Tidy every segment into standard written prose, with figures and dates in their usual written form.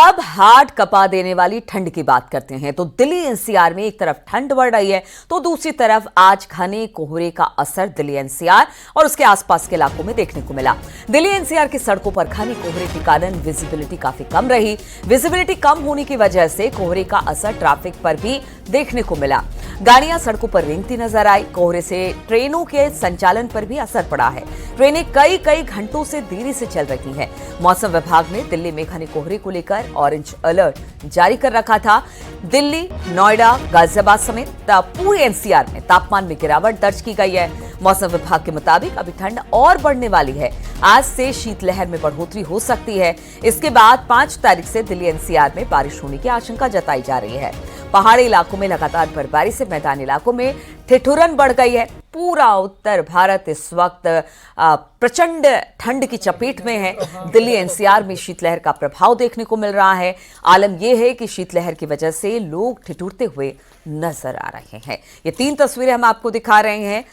अब हार्ट कपा देने वाली ठंड की बात करते हैं तो दिल्ली एनसीआर में एक तरफ ठंड बढ़ रही है तो दूसरी तरफ आज घने कोहरे का असर दिल्ली एनसीआर और उसके आसपास के इलाकों में देखने को मिला। दिल्ली एनसीआर की सड़कों पर घने कोहरे के कारण विजिबिलिटी काफी कम रही। विजिबिलिटी कम होने की वजह से कोहरे का असर ट्रैफिक पर भी देखने को मिला। गाड़ियां सड़कों पर रेंगती नजर आई। कोहरे से ट्रेनों के संचालन पर भी असर पड़ा है। ट्रेनें कई घंटों से देरी से चल रही हैं। मौसम विभाग ने दिल्ली में घने कोहरे को लेकर ऑरेंज अलर्ट जारी कर रखा था। दिल्ली, नोएडा, गाजियाबाद समेत पूरे एनसीआर में तापमान में गिरावट दर्ज की गई है। मौसम विभाग के मुताबिक अभी ठंड और बढ़ने वाली है। आज से शीतलहर में बढ़ोतरी हो सकती है। इसके बाद 5 तारीख से दिल्ली एनसीआर में बारिश होने की आशंका जताई जा रही है। पहाड़ी इलाकों में लगातार बर्फबारी से मैदानी इलाकों में ठिठुरन बढ़ गई है। पूरा उत्तर भारत इस वक्त प्रचंड ठंड की चपेट में है। दिल्ली एनसीआर में शीतलहर का प्रभाव देखने को मिल रहा है। आलम यह है कि शीतलहर की वजह से लोग ठिठुरते हुए नजर आ रहे हैं। ये 3 तस्वीरें हम आपको दिखा रहे हैं।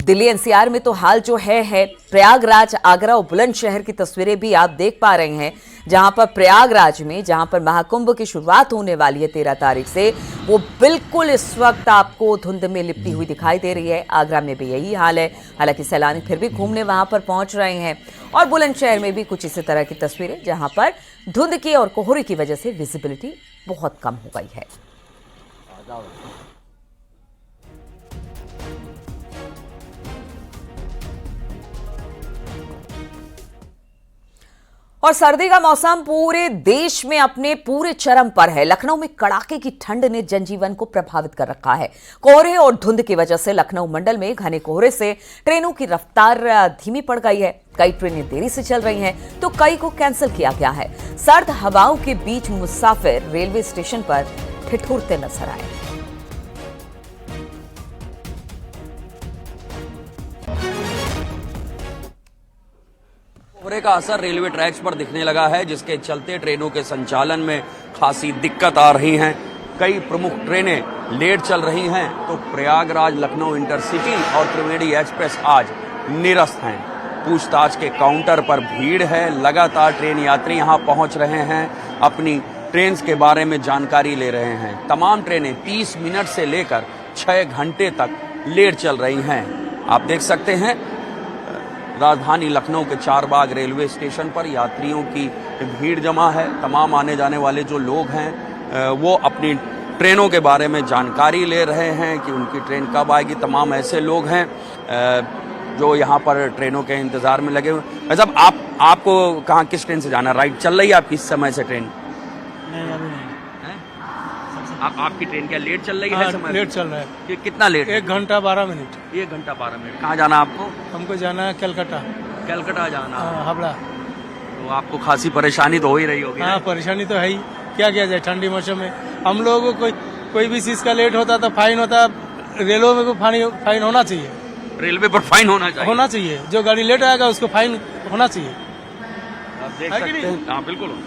दिल्ली एनसीआर में तो हाल जो है प्रयागराज, आगरा और बुलंदशहर की तस्वीरें भी आप देख पा रहे हैं, जहां पर प्रयागराज में जहां पर महाकुंभ की शुरुआत होने वाली है 13 तारीख से, वो बिल्कुल इस वक्त आपको धुंध में लिपटी हुई दिखाई दे रही है। आगरा में भी यही हाल है, हालांकि सैलानी फिर भी घूमने वहां पर पहुंच रहे हैं। और बुलंदशहर में भी कुछ इसी तरह की तस्वीरें, जहां पर धुंध की और कोहरे की वजह से विजिबिलिटी बहुत कम हो गई है। और सर्दी का मौसम पूरे देश में अपने पूरे चरम पर है। लखनऊ में कड़ाके की ठंड ने जनजीवन को प्रभावित कर रखा है। कोहरे और धुंध की वजह से लखनऊ मंडल में घने कोहरे से ट्रेनों की रफ्तार धीमी पड़ गई है। कई ट्रेनें देरी से चल रही हैं तो कई को कैंसिल किया गया है। सर्द हवाओं के बीच मुसाफिर रेलवे स्टेशन पर ठिठुरते नजर आए। कोहरे का असर रेलवे ट्रैक्स पर दिखने लगा है, जिसके चलते ट्रेनों के संचालन में खासी दिक्कत आ रही हैं। कई प्रमुख ट्रेनें लेट चल रही हैं तो प्रयागराज लखनऊ इंटरसिटी और त्रिवेणी एक्सप्रेस आज निरस्त हैं। पूछताछ के काउंटर पर भीड़ है। लगातार ट्रेन यात्री यहां पहुंच रहे हैं, अपनी ट्रेन के बारे में जानकारी ले रहे हैं। तमाम ट्रेनें 30 मिनट से लेकर 6 घंटे तक लेट चल रही हैं। आप देख सकते हैं राजधानी लखनऊ के चारबाग रेलवे स्टेशन पर यात्रियों की भीड़ जमा है। तमाम आने जाने वाले जो लोग हैं वो अपनी ट्रेनों के बारे में जानकारी ले रहे हैं कि उनकी ट्रेन कब आएगी। तमाम ऐसे लोग हैं जो यहाँ पर ट्रेनों के इंतज़ार में लगे हुए। साहब, आपको कहाँ किस ट्रेन से जाना? राइट चल रही है आपकी इस समय से ट्रेन? नहीं, अभी नहीं। आपकी ट्रेन क्या लेट चल रही है? समय लेट चल रहा है। कितना लेट? 1 घंटा 12 मिनट। 1 घंटा 12 मिनट। कहाँ जाना आपको? हमको जाना है कलकत्ता। कलकत्ता जाना? हावड़ा। तो आपको खासी परेशानी तो हो ही रही होगी। हाँ, परेशानी तो है ही। क्या किया जाए ठंडी मौसम में। हम लोगों को कोई भी चीज का लेट होता तो फाइन होता। रेलवे में भी फाइन होना चाहिए। रेलवे पर फाइन होना चाहिए। जो गाड़ी लेट आएगा उसको फाइन होना चाहिए। आप देख सकते हैं। हाँ, बिल्कुल।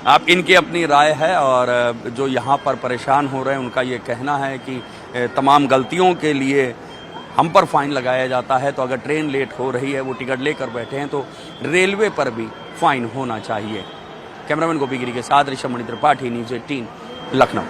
आप इनकी अपनी राय है और जो यहाँ पर परेशान हो रहे हैं उनका ये कहना है कि तमाम गलतियों के लिए हम पर फाइन लगाया जाता है। तो अगर ट्रेन लेट हो रही है, वो टिकट लेकर बैठे हैं, तो रेलवे पर भी फाइन होना चाहिए। कैमरामैन गोपी गिरी के साथ ऋषभ मणि त्रिपाठी, न्यूज़ 18 लखनऊ।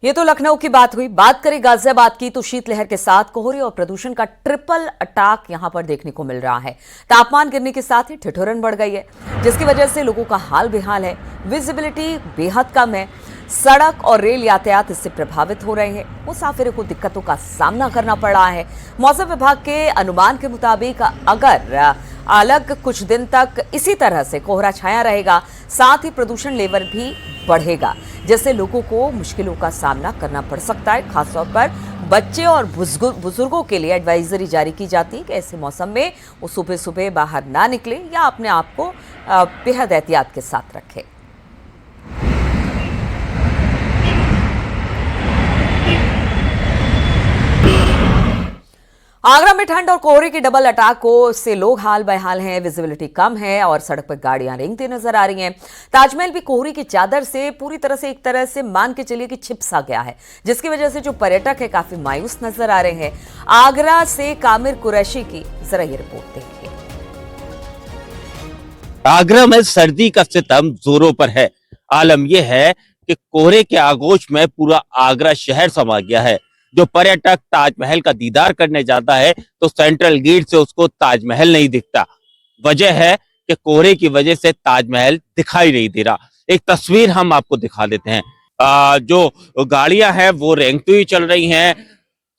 ये तो लखनऊ की बात हुई। बात करें गाजियाबाद की तो शीतलहर के साथ कोहरे और प्रदूषण का ट्रिपल अटैक यहां पर देखने को मिल रहा है। तापमान गिरने के साथ ही ठिठुरन बढ़ गई है, जिसकी वजह से लोगों का हाल बेहाल है। विजिबिलिटी बेहद कम है। सड़क और रेल यातायात इससे प्रभावित हो रहे हैं। मुसाफिरों को दिक्कतों का सामना करना पड़ रहा है। मौसम विभाग के अनुमान के मुताबिक अगर अलग कुछ दिन तक इसी तरह से कोहरा छाया रहेगा, साथ ही प्रदूषण लेवल भी बढ़ेगा, जिससे लोगों को मुश्किलों का सामना करना पड़ सकता है। खासतौर पर बच्चे और बुजुर्गों के लिए एडवाइजरी जारी की जाती है कि ऐसे मौसम में वो सुबह सुबह बाहर ना निकले या अपने आप को बेहद एहतियात के साथ रखें। आगरा में ठंड और कोहरे की डबल अटैक से लोग हाल बेहाल हैं। विजिबिलिटी कम है और सड़क पर गाड़ियां रेंगती नजर आ रही हैं। ताजमहल भी कोहरे की चादर से पूरी तरह से एक तरह से मान के चलिए कि छिपसा गया है, जिसकी वजह से जो पर्यटक है काफी मायूस नजर आ रहे हैं। आगरा से कामिर कुरैशी की जरा ये रिपोर्ट देखिए। आगरा में सर्दी का सितम जोरों पर है। आलम यह है कि कोहरे के आगोश में पूरा आगरा शहर समा गया है। जो पर्यटक ताजमहल का दीदार करने जाता है तो सेंट्रल गेट से उसको ताजमहल नहीं दिखता। वजह है कि कोहरे की वजह से ताजमहल दिखाई नहीं दे रहा। एक तस्वीर हम आपको दिखा देते हैं। जो गाड़ियां हैं वो रेंगती हुई चल रही हैं।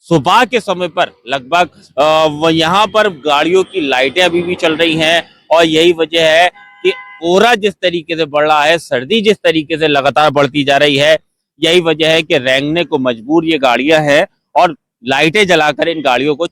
सुबह के समय पर लगभग यहाँ पर गाड़ियों की लाइटें अभी भी चल रही हैं और यही वजह है कि कोहरा जिस तरीके से बढ़ रहा है, सर्दी जिस तरीके से लगातार बढ़ती जा रही है, यही वजह है कि रेंगने को मजबूर ये गाड़ियां हैं और लाइटें जलाकर इन गाड़ियों को